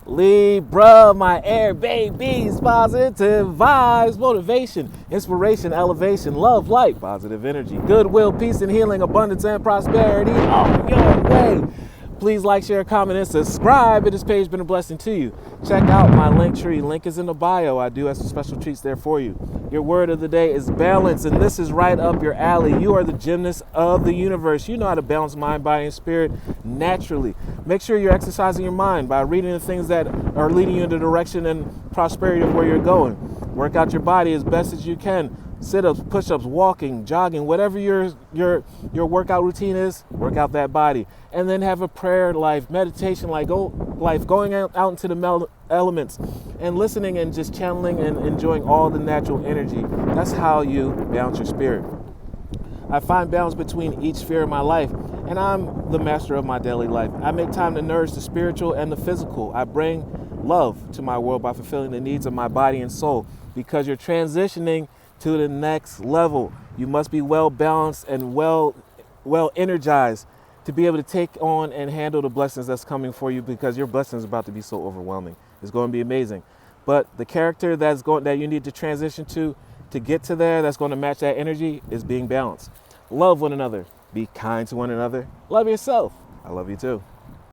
Libra, my air babies, positive vibes, motivation, inspiration, elevation, love, light, positive energy, goodwill, peace and healing, abundance and prosperity on your way. Please like, share, comment, and subscribe. If this page has been a blessing to you, check out my LinkTree. Link is in the bio. I do have some special treats there for you. Your word of the day is balance, and this is right up your alley. You are the gymnast of the universe. You know how to balance mind, body, and spirit naturally. Make sure you're exercising your mind by reading the things that are leading you in the direction and prosperity of where you're going. Work out your body as best as you can. Sit-ups, push-ups, walking, jogging, whatever your workout routine is, work out that body. And then have a prayer life, meditation life, going out into the elements and listening and just channeling and enjoying all the natural energy. That's how you balance your spirit. I find balance between each sphere of my life, and I'm the master of my daily life. I make time to nourish the spiritual and the physical. I bring love to my world by fulfilling the needs of my body and soul, because you're transitioning to the next level. You must be well balanced and well energized to be able to take on and handle the blessings that's coming for you, because your blessing is about to be so overwhelming. It's going to be amazing. But the character that you need to transition to get to there, that's going to match that energy, is being balanced. Love one another. Be kind to one another. Love yourself. I love you too.